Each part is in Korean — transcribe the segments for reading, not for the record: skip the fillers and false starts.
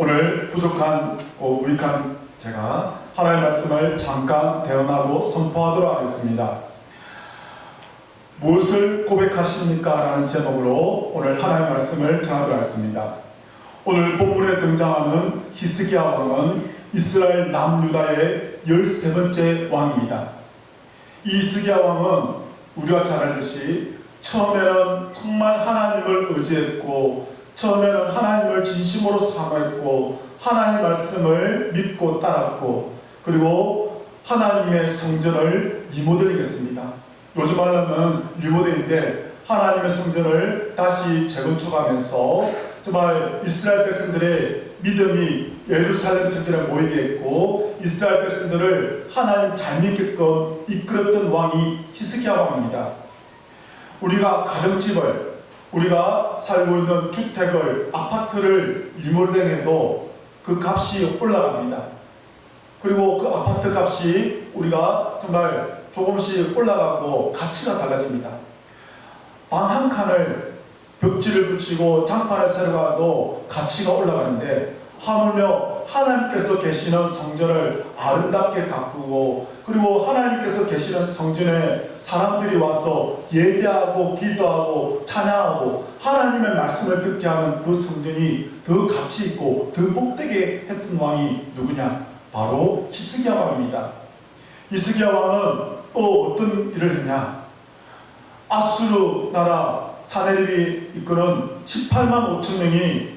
오늘 부족한 유익한 제가 하나님의 말씀을 잠깐 대언하고 선포하도록 하겠습니다. 무엇을 고백하십니까? 라는 제목으로 오늘 하나님의 말씀을 전하도록 하겠습니다. 오늘 본문에 등장하는 히스기야 왕은 이스라엘 남유다의 13번째 왕입니다. 이 히스기야 왕은 우리가 잘 알듯이 처음에는 정말 하나님을 의지했고, 처음에는 하나님을 진심으로 사모했고, 하나님의 말씀을 믿고 따랐고, 그리고 하나님의 성전을 리모델링했습니다. 요즘 말하면 리모델인데, 하나님의 성전을 다시 재건축하면서 정말 이스라엘 백성들의 믿음이 예루살렘 성전에 모이게 했고, 이스라엘 백성들을 하나님 잘 믿게끔 이끌었던 왕이 히스기야 왕입니다. 우리가 가정집을, 우리가 살고 있는 주택을, 아파트를 리모델링해도 그 값이 올라갑니다. 그리고 그 아파트 값이 우리가 정말 조금씩 올라가고 가치가 달라집니다. 방 한 칸을 벽지를 붙이고 장판을 새로 가도 가치가 올라가는데, 하물며 하나님께서 계시는 성전을 아름답게 가꾸고, 그리고 하나님께서 계시는 성전에 사람들이 와서 예배하고 기도하고 찬양하고 하나님의 말씀을 듣게 하는 그 성전이 더 가치 있고 더 복되게 했던 왕이 누구냐? 바로 히스기야 왕입니다. 히스기야 왕은 또 어떤 일을 했냐? 아수르 나라 사네립이 이끄는 18만 5천 명이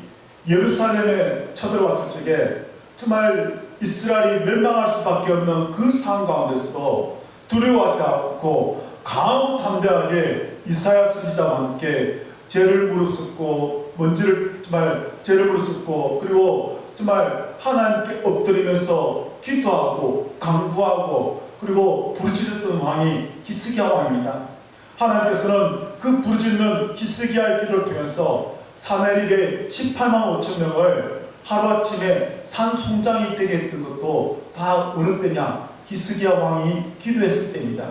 예루살렘에 쳐들어왔을 적에 정말 이스라엘이 멸망할 수밖에 없는 그 상황 가운데서도 두려워하지 않고 강함담대하게 이사야 선지자와 함께 죄를 무릅쓰고 죄를 무릅쓰고, 그리고 정말 하나님께 엎드리면서 기도하고 강구하고 그리고 부르짖었던 왕이 히스기야 왕입니다. 하나님께서는 그 부르짖는 히스기야의 기도를 통해서 사네립의 18만 5천 명을 하루아침에 산송장이 되게 했던 것도 다 어느 때냐? 히스기야 왕이 기도했을 때입니다.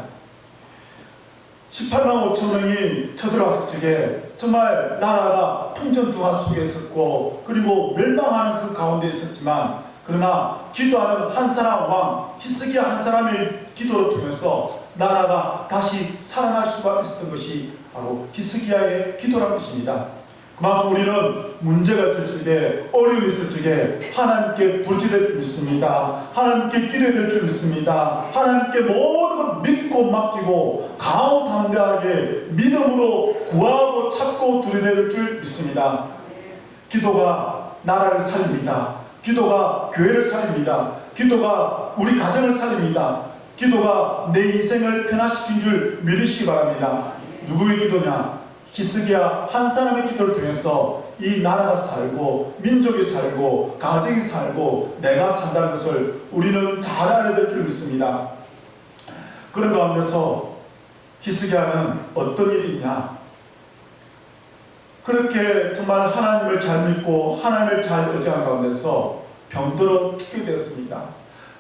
18만 5천 명이 쳐들어왔을 적에 정말 나라가 풍전등화 속에 있었고, 그리고 멸망하는 그 가운데 있었지만, 그러나 기도하는 한 사람 왕 히스기야 한 사람의 기도를 통해서 나라가 다시 살아날 수가 있었던 것이 바로 히스기야의 기도라는 것입니다. 그만큼 우리는 문제가 있을 적에, 어려움이 있을 적에 하나님께 부르짖을 줄 믿습니다. 하나님께 기도해야 될 줄 믿습니다. 하나님께 모든 것 믿고 맡기고 강함담대하게 믿음으로 구하고 찾고 드려야 될 줄 믿습니다. 기도가 나라를 살립니다. 기도가 교회를 살립니다. 기도가 우리 가정을 살립니다. 기도가 내 인생을 변화시킨 줄 믿으시기 바랍니다. 누구의 기도냐? 히스기야 한 사람의 기도를 통해서 이 나라가 살고 민족이 살고 가정이 살고 내가 산다는 것을 우리는 잘 알아야 될 줄 믿습니다. 그런 가운데서 히스기야는 어떤 일이 있냐? 그렇게 정말 하나님을 잘 믿고 하나님을 잘 의지한 가운데서 병들어 죽게 되었습니다.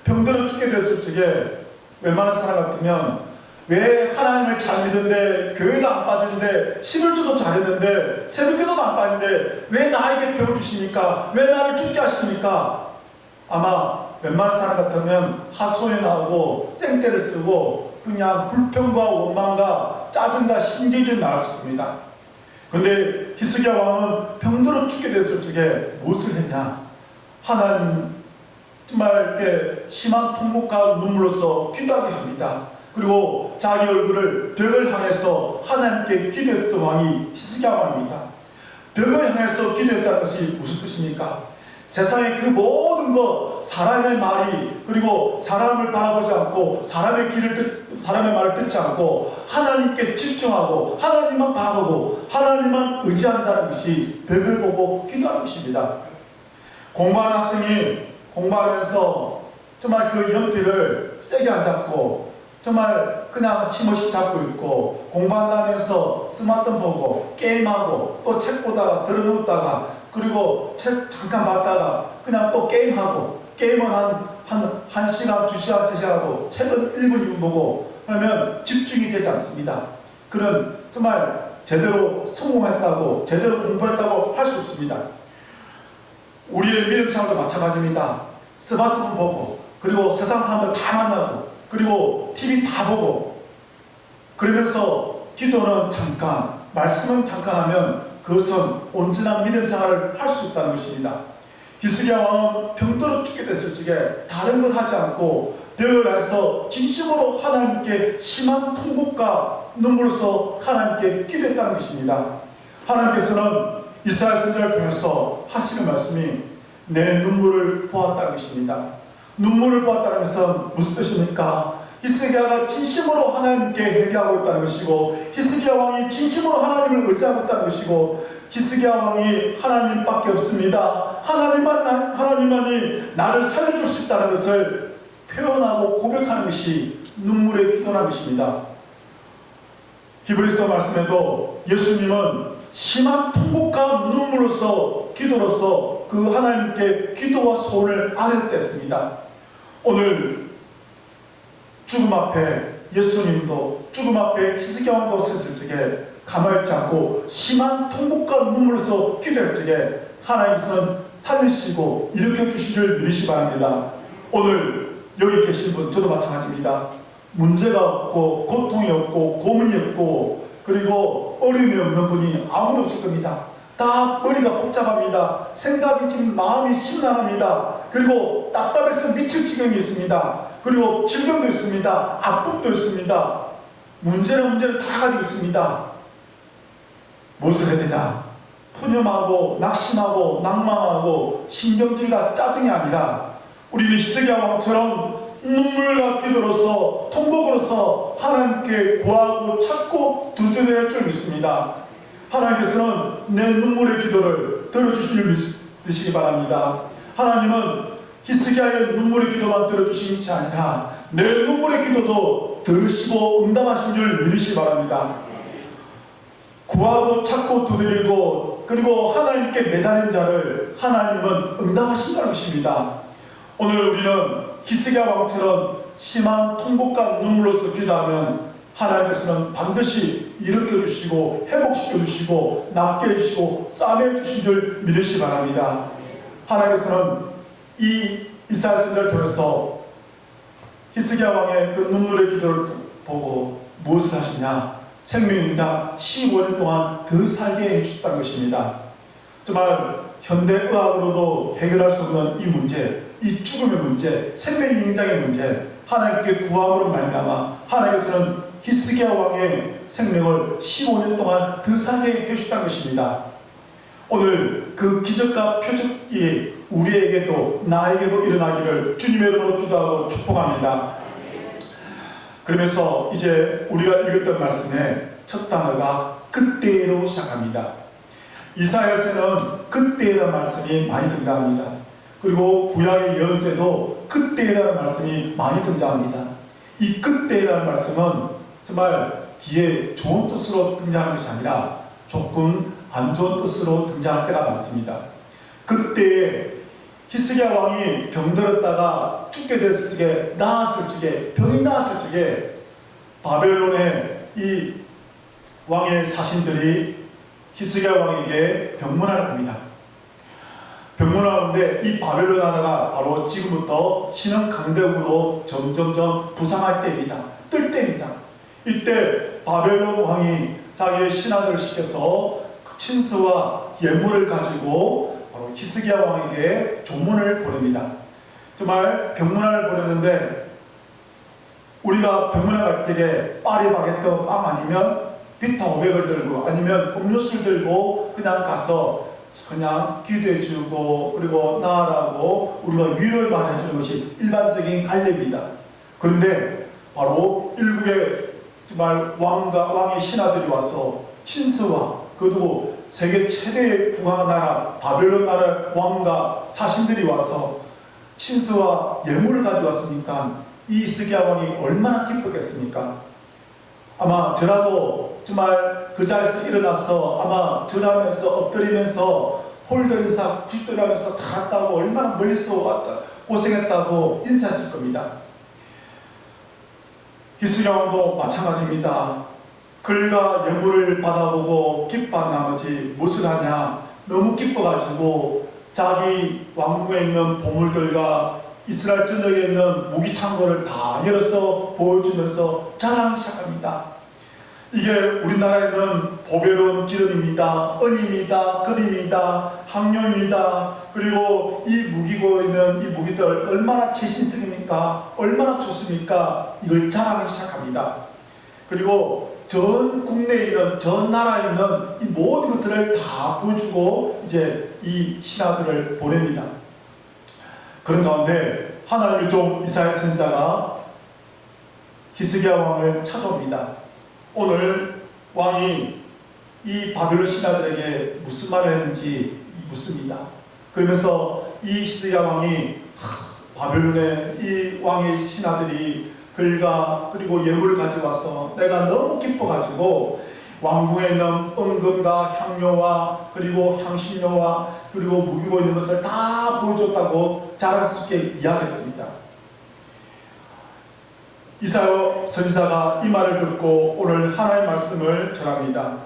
병들어 죽게 되었을 적에 웬만한 사람 같으면 왜 하나님을 잘 믿는데 교회도 안 빠지는데 11조도 잘했는데 새벽기도도 안 빠지는데 왜 나에게 병을 주십니까? 왜 나를 죽게 하십니까? 아마 웬만한 사람 같으면 하소연 나오고 생떼를 쓰고 그냥 불평과 원망과 짜증과 신경이 나왔을 겁니다. 그런데 히스기야 왕은 병들어 죽게 됐을 적에 무엇을 했냐? 하나님 정말 이렇게 심한 통곡과 눈물로써 기도하게 합니다. 그리고 자기 얼굴을 벽을 향해서 하나님께 기도했던 왕이 히스기야 왕입니다. 벽을 향해서 기도했다는 것이 무슨 뜻입니까? 세상의 그 모든 것, 사람의 말이, 그리고 사람을 바라보지 않고 사람의 말을 듣지 않고 하나님께 집중하고 하나님만 바라보고 하나님만 의지한다는 것이 벽을 보고 기도하는 것입니다. 공부하는 학생이 공부하면서 정말 그 연필을 세게 안 잡고 정말 그냥 힘없이 잡고 있고, 공부한다면서 스마트폰 보고 게임하고 또 책 보다가 들어눕다가, 그리고 책 잠깐 봤다가 그냥 또 게임하고, 게임은 한 시간, 2시간, 3시간 하고 책은 1분, 2분 보고 그러면 집중이 되지 않습니다. 그런 정말 제대로 성공했다고, 제대로 공부했다고 할 수 없습니다. 우리의 믿음 생활도 마찬가지입니다. 스마트폰 보고, 그리고 세상 사람들 다 만나고, 그리고 TV 다 보고, 그러면서 기도는 잠깐, 말씀은 잠깐 하면 그것은 온전한 믿음 생활을 할 수 있다는 것입니다. 히스기야 왕은 병들어 죽게 됐을 적에 다른 것 하지 않고 벽을 안에서 진심으로 하나님께 심한 통곡과 눈물로서 하나님께 기도했다는 것입니다. 하나님께서는 이사야 선지자를 통해서 하시는 말씀이 내 눈물을 보았다는 것입니다. 눈물을 보았다는 것은 무슨 뜻입니까? 히스기야가 진심으로 하나님께 회개하고 있다는 것이고, 히스기야 왕이 진심으로 하나님을 의지하고 있다는 것이고, 히스기야 왕이 하나님밖에 없습니다, 하나님만이 나를 살려줄 수 있다는 것을 표현하고 고백하는 것이 눈물의 기도라는 것입니다. 히브리서 말씀에도 예수님은 심한 통곡과 눈물로서 기도로서 그 하나님께 기도와 소원을 아뢰었습니다. 오늘 죽음 앞에 예수님도, 죽음 앞에 히스기야 왕도 섰을 적에 가만히 않고 심한 통곡과 눈물로서 기도할 적에 하나님께서는 살리시고 일으켜 주시기를 믿으시 바랍니다. 오늘 여기 계신 분, 저도 마찬가지입니다. 문제가 없고 고통이 없고 고민이 없고 그리고 어려움이 없는 분이 아무도 없을 겁니다. 다 머리가 복잡합니다. 생각이 지금 마음이 심란합니다. 그리고 답답해서 미칠 지경이 있습니다. 그리고 질병도 있습니다. 아픔도 있습니다. 문제는 다 가지고 있습니다. 무엇을 해야 되냐? 푸념하고 낙심하고 낭망하고 신경질과 짜증이 아니라 우리는 히스기야 왕처럼 눈물과 기도로서 통곡으로서 하나님께 구하고 찾고 두드려야 줄 믿습니다. 하나님께서는 내 눈물의 기도를 들어주시길 믿으시기 바랍니다. 하나님은 히스기야의 눈물의 기도만 들어주신 것이 아니라 내 눈물의 기도도 들으시고 응답하신 줄 믿으시기 바랍니다. 구하고 찾고 두드리고 그리고 하나님께 매달린 자를 하나님은 응답하신다는 것입니다. 오늘 우리는 히스기야 왕처럼 심한 통곡과 눈물로서 기도하면 하나님께서는 반드시 일으켜 주시고 회복시켜 주시고 낫게 해주시고 싸매 주신 줄 믿으시기 바랍니다. 하나님께서는 이 이사야 선지자를 통해서 히스기야 왕의 그 눈물의 기도를 보고 무엇을 하시냐? 생명인자 15년 동안 더 살게 해주셨다는 것입니다. 정말 현대의학으로도 해결할 수 없는 이 문제, 이 죽음의 문제, 생명인자의 문제, 하나님께 구함으로 말미암아 하나님께서는 히스기야 왕의 생명을 15년 동안 더 살게 해주셨다는 것입니다. 오늘 그 기적과 표적이 우리에게도 나에게도 일어나기를 주님의 이름으로 기도하고 축복합니다. 그러면서 이제 우리가 읽었던 말씀의 첫 단어가 그때로 시작합니다. 이사야서는 그때라는 말씀이 많이 등장합니다. 그리고 구약의 예언서에도 그때라는 말씀이 많이 등장합니다. 이 그때라는 말씀은 정말 뒤에 좋은 뜻으로 등장하는 것이 아니라 조금 안 좋은 뜻으로 등장할 때가 많습니다. 그때에 히스기야 왕이 병들었다가 죽게 됐을 적에, 나았을 적에, 병이 나았을 적에 바벨론의 이 왕의 사신들이 히스기야 왕에게 병문안을 합니다. 병문안하는데 이 바벨론 나라가 바로 지금부터 신흥 강대국으로 점점점 부상할 때입니다. 뜰 때입니다. 이때 바벨론 왕이 자기의 신하들을 시켜서 친서와 예물을 가지고 바로 히스기야 왕에게 조문을 보냅니다. 정말 병문안을 보냈는데 우리가 병문안 갈 때에 파리바게뜨 빵 아니면 비타 500을 들고 아니면 음료수를 들고 그냥 가서 그냥 기도해주고 그리고 나아라고 우리가 위로를 말해주는 것이 일반적인 관례입니다. 그런데 바로 일국의 정말 왕의 신하들이 와서 친서와 그리고 세계 최대의 부하 나라 바벨론 나라 왕과 사신들이 와서 친서와 예물을 가져왔으니까 이 히스기야 왕이 얼마나 기쁘겠습니까? 아마 저라도 정말 그 자리에서 일어나서 아마 절하면서 엎드리면서 홀들인사 90도를 하면서 잘했다고 얼마나 멀리서 왔다 고생했다고 인사했을 겁니다. 히스기야 왕도 마찬가지입니다. 글과 예물을 받아보고 기뻐한 나머지 무엇을 하냐? 너무 기뻐가지고 자기 왕궁에 있는 보물들과 이스라엘 전역에 있는 무기 창고를 다 열어서 보여주면서 자랑하기 시작합니다. 이게 우리나라에는 보배로운 기름입니다, 은입니다, 금입니다, 항료입니다. 그리고 이 무기고 있는 이 무기들 얼마나 최신식입니까? 얼마나 좋습니까? 이걸 자랑하기 시작합니다. 그리고 전 국내에 있는, 전 나라에 있는 이 모든 것들을 다 보여주고 이제 이 신하들을 보냅니다. 그런 가운데 하나님의 종 이사야 선지자가 히스기야 왕을 찾아옵니다. 오늘 왕이 이 바벨론 신하들에게 무슨 말을 했는지 묻습니다. 그러면서 이 히스기야 왕이 바벨론의 이 왕의 신하들이 글과 그리고 예물을 가져와서 내가 너무 기뻐가지고 왕궁에 있는 은금과 향료와 그리고 향신료와 그리고 무기고 있는 것을 다 보여줬다고 자랑스럽게 이야기했습니다. 이사야 선지자가 이 말을 듣고 오늘 하나님의 말씀을 전합니다.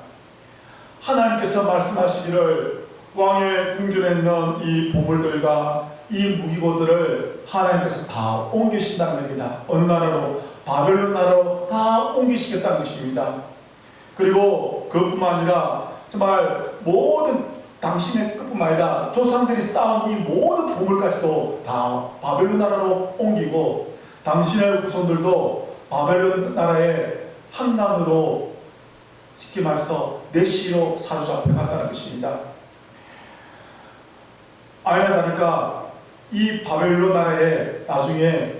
하나님께서 말씀하시기를 왕의 궁전에 있는 이 보물들과 이 무기고들을 하나님께서 다 옮기신다는 겁니다. 어느 나라로? 바벨론 나라로 다 옮기시겠다는 것입니다. 그리고 그뿐만 아니라 정말 모든 당신의 것뿐만 아니라 조상들이 쌓은 이 모든 보물까지도 다 바벨론 나라로 옮기고 당신의 후손들도 바벨론 나라의 함난으로 쉽게 말해서 내시로 사로잡혀 갔다는 것입니다. 아니나 다를까 이 바벨론 나라에 나중에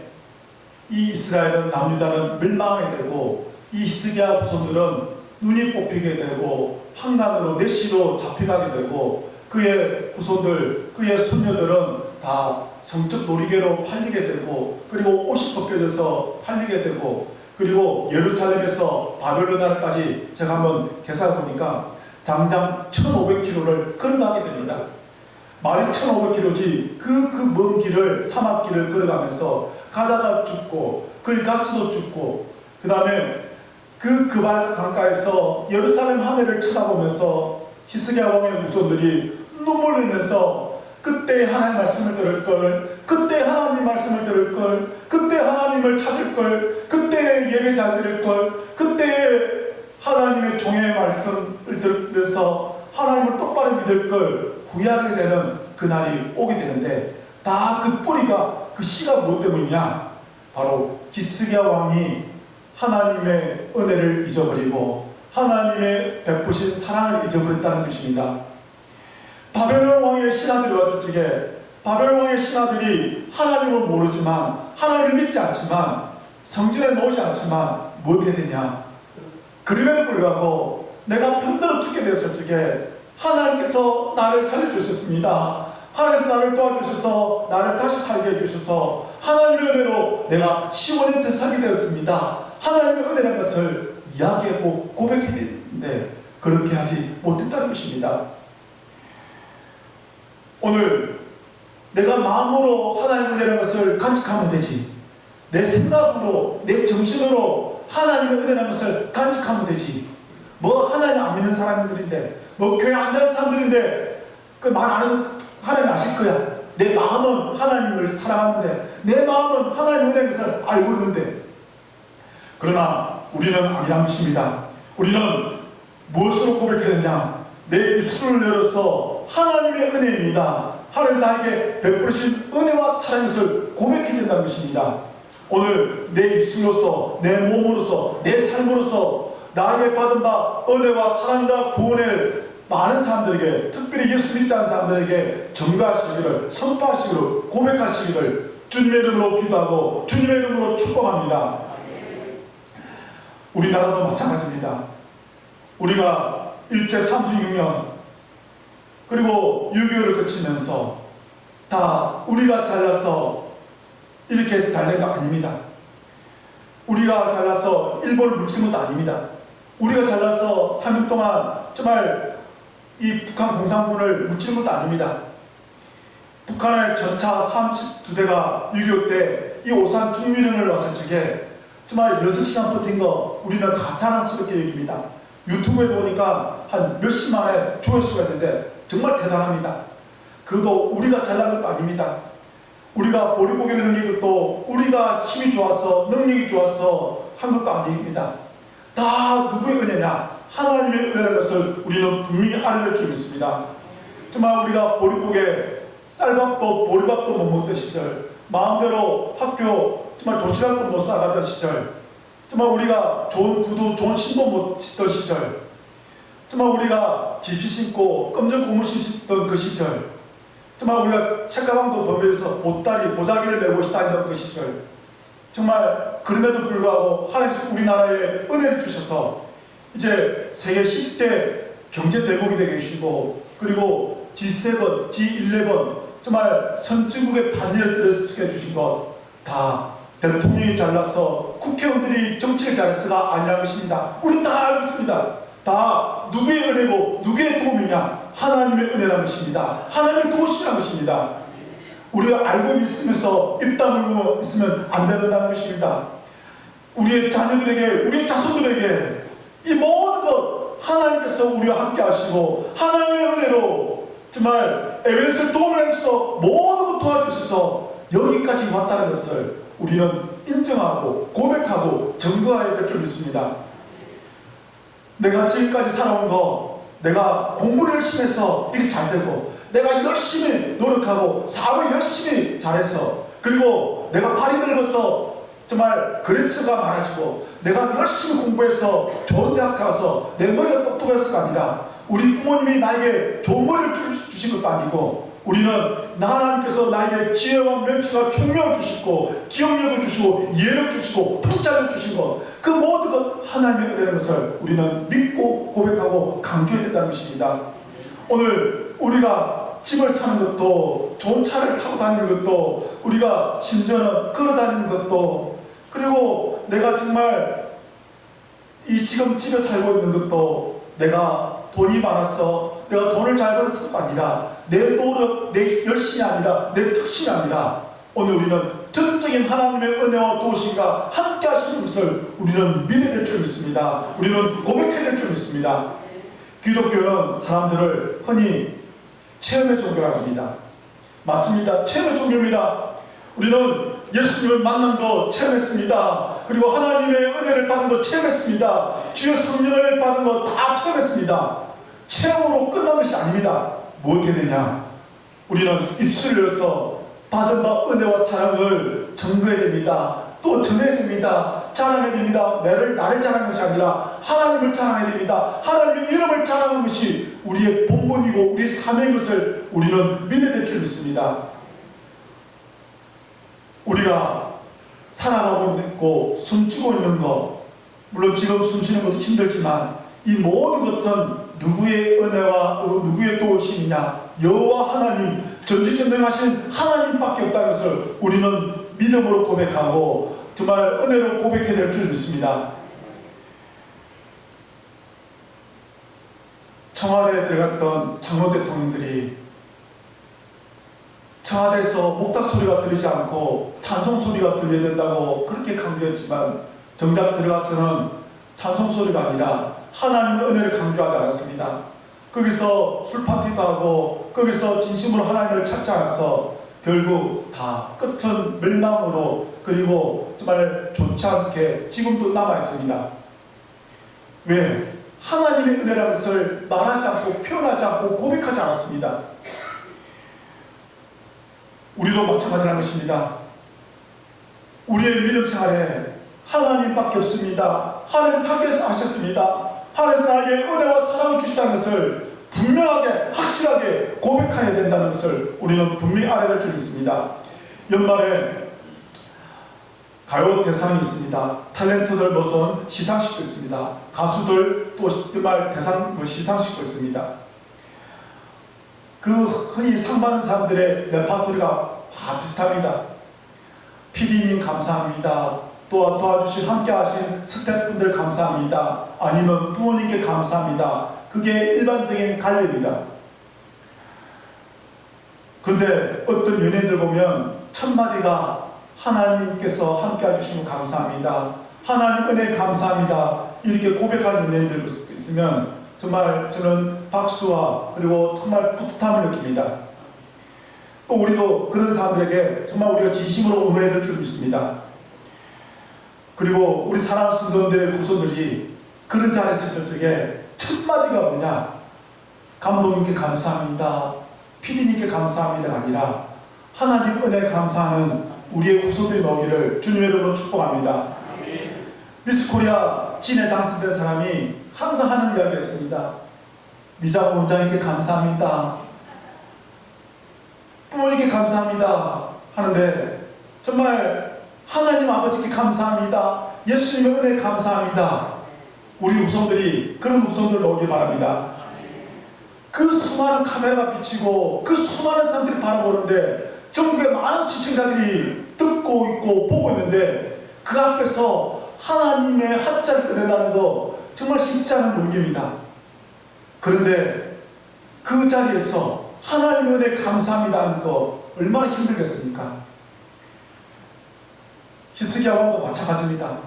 이 이스라엘은 남유다는 멸망하게 되고 이 히스기야 후손들은 눈이 뽑히게 되고 황난으로 내시로 잡혀가게 되고 그의 후손들, 그의 손녀들은 다 성적 놀이개로 팔리게 되고 그리고 옷이 벗겨져서 팔리게 되고 그리고 예루살렘에서 바벨론 나라까지 제가 한번 계산해 보니까 당장 1500km를 걸어가게 됩니다. 말이 1500km지 그 먼 길을 사막길을 걸어가면서 가다가 죽고 그 가스도 죽고 그 다음에 그발 강가에서 예루살렘 하늘을 쳐다보면서 히스기야 왕의 후손들이 눈물을 흘리면서 그때 하나님의 말씀을 들을 걸, 그때 하나님 말씀을 들을 걸, 그때 하나님을 찾을 걸, 그때 예배 잘 들을 걸, 그때 하나님의 종의 말씀을 들으면서 하나님을 똑바로 믿을 걸 후회하게 되는 그날이 오게 되는데 다 그 뿌리가 그 씨가 무엇 때문이냐? 바로 히스기야 왕이 하나님의 은혜를 잊어버리고 하나님의 베푸신 사랑을 잊어버렸다는 것입니다. 바벨론 왕의 신하들이 왔을 적에 바벨론 왕의 신하들이 하나님을 모르지만 하나님을 믿지 않지만 성전에 놓지 않지만 무엇해야 되냐? 그럼에도 불구하고 내가 병들어 죽게 되었을 적에 하나님께서 나를 살려주셨습니다. 하나님께서 나를 도와주셔서 나를 다시 살게 해주셔서 하나님의 은혜로 내가 15년 살게 되었습니다. 하나님의 은혜라는 것을 이야기하고 고백해야 되는데 그렇게 하지 못했다는 것입니다. 오늘 내가 마음으로 하나님의 은혜라는 것을 간직하면 되지, 내 생각으로 내 정신으로 하나님의 은혜라는 것을 간직하면 되지. 뭐 하나님 안 믿는 사람들인데 뭐 교회 안 다니는 사람들인데 그 말 안 해도 하나님 아실 거야. 내 마음은 하나님을 사랑하는데 내 마음은 하나님의 은혜라는 것을 알고 있는데 그러나 우리는 아니란 것입니다. 우리는 무엇으로 고백해야 되냐? 내 입술을 열어서 하나님의 은혜입니다. 하나님 나에게 베푸신 은혜와 사랑의 것을 고백해야 된다는 것입니다. 오늘 내 입술로서 내 몸으로서 내 삶으로서 나에게 받은 바 은혜와 사랑과 구원을 많은 사람들에게 특별히 예수 믿지 않는 사람들에게 전가하시기를 선포하시기를 고백하시기를 주님의 이름으로 기도하고 주님의 이름으로 축복합니다. 우리나라도 마찬가지입니다. 우리가 일제 36년 그리고 6.25를 거치면서 다 우리가 잘나서 이렇게 잘된 거 아닙니다. 우리가 잘나서 일본을 물친 것도 아닙니다. 우리가 잘나서 3년 동안 정말 이 북한 공산군을 물친 것도 아닙니다. 북한의 전차 32대가 6.25 때 이 오산 중미령을 왔을 적에 정말 6시간 버틴 거 우리는 다 자랑스럽게 여깁니다. 유튜브에 보니까 한 몇십만의 조회수가 있는데 정말 대단합니다. 그것도 우리가 잘난 것도 아닙니다. 우리가 보릿고개를 넘긴 것도 우리가 힘이 좋아서 능력이 좋아서 한 것도 아닙니다. 다 누구의 은혜냐? 하나님의 은혜라는 것을 우리는 분명히 알아낼 줄 믿습니다. 정말 우리가 보릿고개 쌀밥도 보리밥도 못 먹던 시절, 마음대로 학교 정말 도시락도 못 싸가던 시절, 정말 우리가 좋은 구두, 좋은 신도 못 신던 시절, 정말 우리가 지피 신고 검정 고무신 신던 그 시절, 정말 우리가 책가방도 덤벼서 보따리, 보자기를 메고 다니던 그 시절, 정말 그럼에도 불구하고 하나님께서 우리나라에 은혜를 주셔서 이제 세계 10대 경제대국이 되게 해주시고, 그리고 G7, G11 정말 선진국의 반열을 들어서게 해주신 것, 다 대통령이 잘나서 국회의원들이 정책을 잘해서가 아니라는 것입니다. 우리 다 알고 있습니다. 다 누구의 은혜고 누구의 도움이냐? 하나님의 은혜라는 것입니다. 하나님의 도우심이라는 것입니다. 우리가 알고 있으면서 입 다물고 있으면 안 된다는 것입니다. 우리의 자녀들에게, 우리의 자손들에게 이 모든 것 하나님께서 우리와 함께 하시고 하나님의 은혜로 정말 에베네셀 도움을 해주셔서 모든 것 도와주셔서 여기까지 왔다는 것을 우리는 인정하고 고백하고 증거해야 될 줄 믿습니다. 내가 지금까지 살아온 거, 내가 공부를 열심히 해서 이렇게 잘 되고, 내가 열심히 노력하고 사업을 열심히 잘해서, 그리고 내가 발이 늙어서 정말 그레츠가 많아지고, 내가 열심히 공부해서 좋은 대학 가서 내 머리가 똑똑해서가 아니라 우리 부모님이 나에게 좋은 머리를 주신 것도 아니고, 우리는 하나님께서 나에게 지혜와 명치와 총명을 주시고 기억력을 주시고 이해를 주시고 통찰을 주신 것, 그 모든 것 하나님의 은혜라는 것을 우리는 믿고 고백하고 강조해야 된다는 것입니다. 오늘 우리가 집을 사는 것도, 좋은 차를 타고 다니는 것도, 우리가 심지어는 걸어 다니는 것도, 그리고 내가 정말 이 지금 집에 살고 있는 것도 내가 돈이 많아서 내가 돈을 잘 벌어서가 아니라 내 노력, 내 열심이 아니라 내 특심이 아니라 오늘 우리는 전적인 하나님의 은혜와 도우심과 함께 하시는 것을 우리는 믿어야 될 줄 믿습니다. 우리는 고백해야 될 줄 믿습니다. 기독교는 사람들을 흔히 체험의 종교라고 합니다. 맞습니다. 체험의 종교입니다. 우리는 예수님을 만난 거 체험했습니다. 그리고 하나님의 은혜를 받은 거 체험했습니다. 주의 성령을 받은 거 다 체험했습니다. 체험으로 끝난 것이 아닙니다. 무엇이 되냐? 우리는 입술을 열어서 받은 바 은혜와 사랑을 증거해야 됩니다. 또 전해야 됩니다. 자랑해야 됩니다. 나를 자랑하는 것이 아니라 하나님을 자랑해야 됩니다. 하나님의 이름을 자랑하는 것이 우리의 본분이고 우리의 사명인 것을 우리는 믿어야 될 줄 믿습니다. 우리가 살아가고 있고 숨쉬고 있는 것, 물론 지금 숨쉬는 것도 힘들지만 이 모든 것은 누구의 은혜와 누구의 도우심이냐? 여호와 하나님, 전지전능하신 하나님밖에 없다는 것을 우리는 믿음으로 고백하고 정말 은혜로 고백해야 될 줄 믿습니다. 청와대에 들어갔던 장로 대통령들이 청와대에서 목탁 소리가 들리지 않고 찬송 소리가 들려야 된다고 그렇게 강조했지만 정작 들어가서는 찬송 소리가 아니라 하나님의 은혜를 강조하지 않았습니다. 거기서 술파티도 하고 거기서 진심으로 하나님을 찾지 않아서 결국 다 끝은 멸망으로, 그리고 정말 좋지 않게 지금도 남아있습니다. 왜? 하나님의 은혜라는 것을 말하지 않고 표현하지 않고 고백하지 않았습니다. 우리도 마찬가지라는 것입니다. 우리의 믿음 생활에 하나님밖에 없습니다. 하나님 사께서 하셨습니다. 하나님께서 나에게 은혜와 사랑을 주시다는 것을 분명하게 확실하게 고백해야 된다는 것을 우리는 분명히 알아야 될 줄 믿습니다. 연말에 가요 대상이 있습니다. 탤런트들 무슨 시상식도 있습니다. 가수들 또 정말 대상 시상식도 있습니다. 그 흔히 상 받는 사람들의 레파토리가 다 비슷합니다. PD님 감사합니다. 또 도와주신 함께 하신 스태프분들 감사합니다. 아니면 부모님께 감사합니다. 그게 일반적인 관례입니다. 그런데 어떤 연예인들 보면 첫 마디가 하나님께서 함께 해주시면 감사합니다. 하나님 은혜 감사합니다. 이렇게 고백하는 연예인들 있으면 정말 저는 박수와 그리고 정말 뿌듯함을 느낍니다. 또 우리도 그런 사람들에게 정말 우리가 진심으로 응원해야 될 줄 믿습니다. 그리고 우리 사랑하는 성도들의 후손들이 그런 자리에 있을 적에 첫 마디가 뭐냐? 감독님께 감사합니다, PD님께 감사합니다가 아니라 하나님 은혜 감사하는 우리의 후손들이 오기를 주님의 이름으로 축복합니다. 미스코리아 진에 당선된 사람이 항상 하는 이야기가 있습니다. 미장 원장님께 감사합니다, 부모님께 감사합니다 하는데 정말 하나님 아버지께 감사합니다, 예수님의 은혜 감사합니다. 우리 후손들이 그런 후손들을 오길 바랍니다. 그 수많은 카메라가 비치고 그 수많은 사람들이 바라보는데 전국의 많은 시청자들이 듣고 있고 보고 있는데 그 앞에서 하나님의 한자를 꺼낸다는 거 정말 쉽지 않은 용기입니다. 그런데 그 자리에서 하나님의 은혜 감사합니다 하는 거 얼마나 힘들겠습니까? 히스기야 왕도 마찬가지입니다.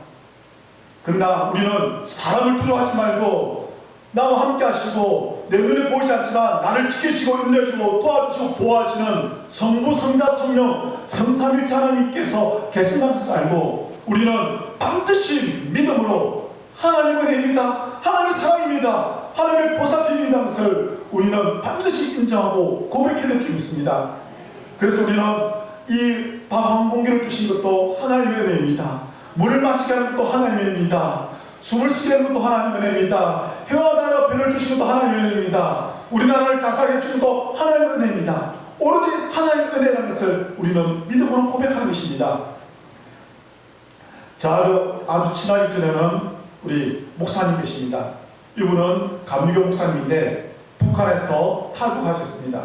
그러나 우리는 사람을 두려워하지 말고 나와 함께 하시고 내 눈에 보이지 않지만 나를 지키시고 인내주고 도와주시고 보호하시는 성부, 성자, 성령, 성삼일체 하나님께서 계신다는 것을 알고 우리는 반드시 믿음으로 하나님의 은혜입니다, 하나님의 사랑입니다, 하나님의 보살핌이라는 것을 우리는 반드시 인정하고 고백해야 될 줄 믿습니다. 그래서 우리는 이 밥 한 공기를 주신 것도 하나님의 은혜입니다. 물을 마시게 하는 것도 하나님의 은혜입니다. 숨을 쉬게 하는 것도 하나님의 은혜입니다. 해와 달과 별을 주신 것도 하나님의 은혜입니다. 우리나라를 자살해 주신 것도 하나님의 은혜입니다. 오로지 하나님의 은혜라는 것을 우리는 믿음으로 고백하는 것입니다. 자, 아주 친하기 전에는 우리 목사님 계십니다. 이분은 감리교 목사님인데 북한에서 탈북하셨습니다.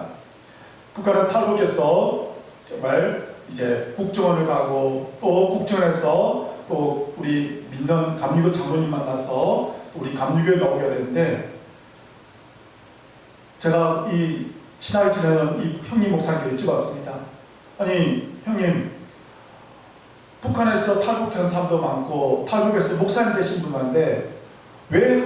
북한에서 탈북해서 정말 이제 국정원을 가고 또 국정원에서 또 우리 믿는 감리교 장로님 만나서 또 우리 감리교에 나오게 되는데 제가 이 친하게 지내는 이 형님 목사님께 여쭤봤습니다. 아니 형님, 북한에서 탈북한 사람도 많고 탈북해서 목사님 되신 분 많은데 왜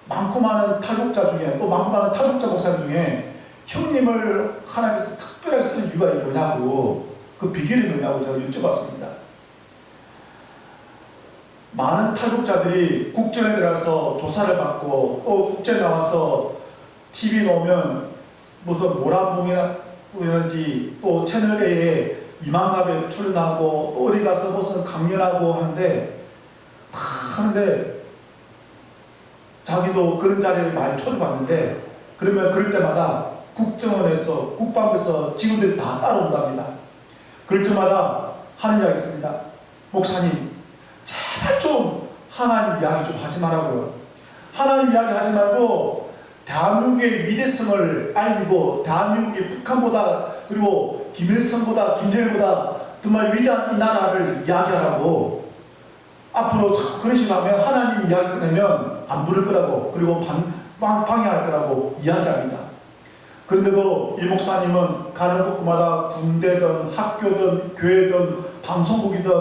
많고 많은 탈북자 중에 또 많고 많은 탈북자 목사님 중에 형님을 하나님께서 특별하게 쓰는 이유가 뭐냐고, 그 비결이 뭐냐고 제가 여쭤봤습니다. 많은 탈북자들이 국정에 들어가서 조사를 받고 또 국정에 나와서 TV 나오면 무슨 모란봉이라든지 또 채널A에 이만갑에 출연하고 또 어디 가서 무슨 강연하고 하는데 다 하는데 자기도 그런 자리에 많이 초대받는데 그러면 그럴 때마다 국정원에서 국방부에서 직원들이 다 따라온답니다. 그럴 때마다 하는 이야기 있습니다. 목사님 제발 좀 하나님 이야기 좀 하지 말라고요. 하나님 이야기 하지 말고 대한민국의 위대성을 알리고 대한민국이 북한보다 그리고 김일성보다 김정일보다 정말 위대한 이 나라를 이야기하라고. 앞으로 자꾸 그런 식으로 하면 하나님 이야기 꺼내면 안 부를 거라고 그리고 방해할 거라고 이야기합니다. 그런데도 이 목사님은 가는 곳마다 군대든 학교든 교회든 방송국이든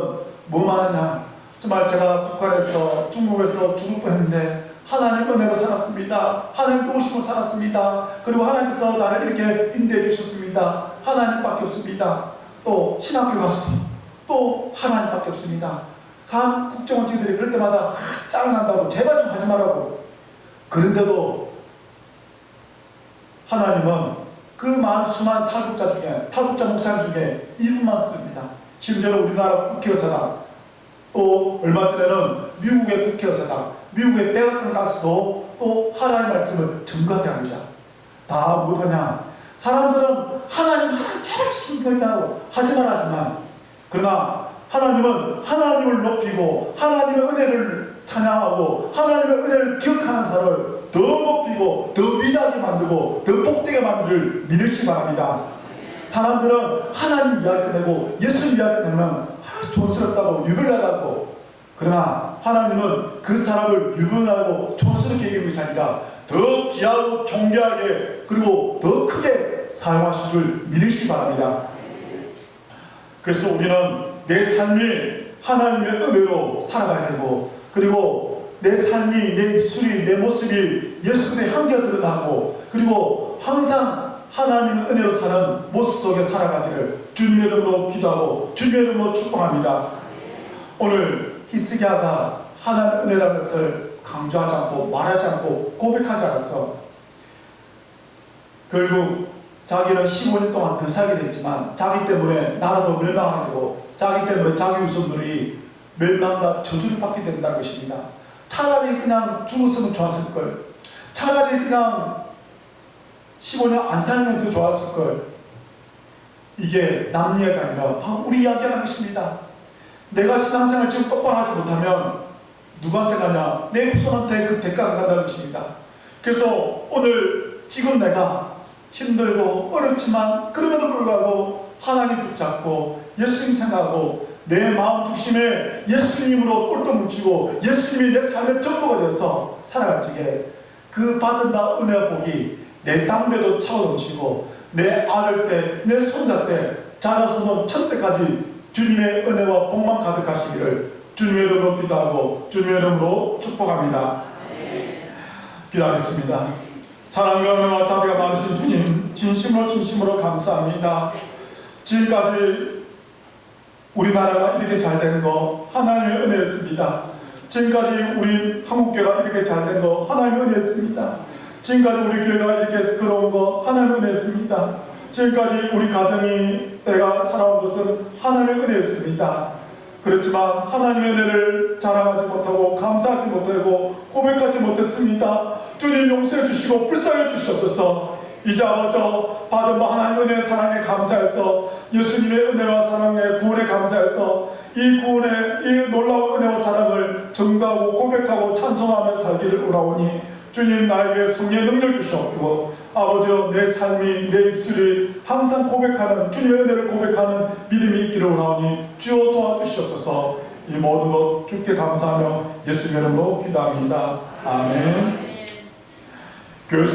뭐만 하냐, 정말 제가 북한에서 중국에서 죽을 뻔했는데 하나님 은혜로 살았습니다. 하나님 도우시고 살았습니다. 그리고 하나님께서 나를 이렇게 인도해 주셨습니다. 하나님밖에 없습니다. 또 신학교 가서 또 하나님밖에 없습니다. 한 국정원 직원들이 그럴 때마다 짜증난다고 제발 좀 하지 말라고. 그런데도 하나님은 그 많은 수많은 탈북자 중에 탈북자 목사님 중에 이분만 씁니다. 심지어는 우리나라 국회의사당 또 얼마 전에는 미국의 국회의사당 미국의 백악관 가서도 또 하나님의 말씀을 증거하게 합니다. 다 뭐하냐, 사람들은 하나님 제발 지킨다고 하지 말하지만 그러나 하나님은 하나님을 높이고 하나님의 은혜를 찬양하고 하나님의 은혜를 기억하는 사람을 더 높이고 더 위대하게 만들고 더 복되게 만들 믿으시기 바랍니다. 사람들은 하나님 이야기 꺼내고 예수님 이야기 꺼내면 촌스럽다고 유별나다고, 그러나 하나님은 그 사람을 유별나고 촌스럽게 얘기하는 것이 아니라 더 귀하고 존귀하게 그리고 더 크게 사용하실 줄 믿으시기 바랍니다. 그래서 우리는 내 삶이 하나님의 은혜로 살아가야 되고 그리고 내 삶이 내 입술이 내 모습이 예수님의 향기가 드러나고 그리고 항상 하나님의 은혜로 사는 모습 속에 살아가기를 주님의 이름으로 기도하고 주님의 이름으로 축복합니다. 오늘 히스기야가 하나님의 은혜라는 것을 강조하지 않고 말하지 않고 고백하지 않았어. 결국 자기는 15년 동안 더 살게 됐지만 자기 때문에 나라도 멸망하게 되고 자기 때문에 자기 후손들이 멸망과 저주를 받게 된다는 것입니다. 차라리 그냥 죽었으면 좋았을걸. 차라리 그냥 15년 안 살면 더 좋았을걸. 이게 남 이야기가 아니라 바로 우리 이야기라는 것입니다. 내가 신앙생활 지금 똑바로 하지 못하면 누구한테 가냐? 내 후손한테 그 대가가 간다는 것입니다. 그래서 오늘 지금 내가 힘들고 어렵지만 그럼에도 불구하고 하나님 붙잡고 예수님 생각하고 내 마음 중심에 예수님으로 똘똘 뭉치고 예수님이 내 삶의 전부가 되어서 살아갈 적에 그 받은 바 은혜와 복이 내 땅대도 차고 넘치고 내 아들 때, 내 손자 때, 자라서는 천대까지 주님의 은혜와 복만 가득하시기를 주님의 이름으로 기도하고 주님의 이름으로 축복합니다. 기도하겠습니다. 사랑과 은혜와 자비가 많으신 주님, 진심으로 감사합니다. 지금까지 우리나라가 이렇게 잘 된 거 하나님의 은혜였습니다. 지금까지 우리 한국교회가 이렇게 잘 된 거 하나님의 은혜였습니다. 지금까지 우리 교회가 이렇게 걸어온 거 하나님의 은혜였습니다. 지금까지 우리 가정이 내가 살아온 것은 하나님의 은혜였습니다. 그렇지만 하나님의 은혜를 자랑하지 못하고 감사하지 못하고 고백하지 못했습니다. 주님 용서해 주시고 불쌍해 주시옵소서. 이제 아버지 받은 바 하나님의 은혜 사랑에 감사해서 예수님의 은혜와 사랑에 구원에 감사해서 이 구원의 이 놀라운 은혜와 사랑을 전가하고 고백하고 찬송하며 살기를 원하오니 주님 나에게 성령의 능력 주시옵고 아버지 내 삶이 내 입술이 항상 고백하는 주님의 은혜를 고백하는 믿음이 있기를 원하오니 주여 도와주시옵소서. 이 모든 것 주께 감사하며 예수님의 이름으로 기도합니다. 아멘. 교회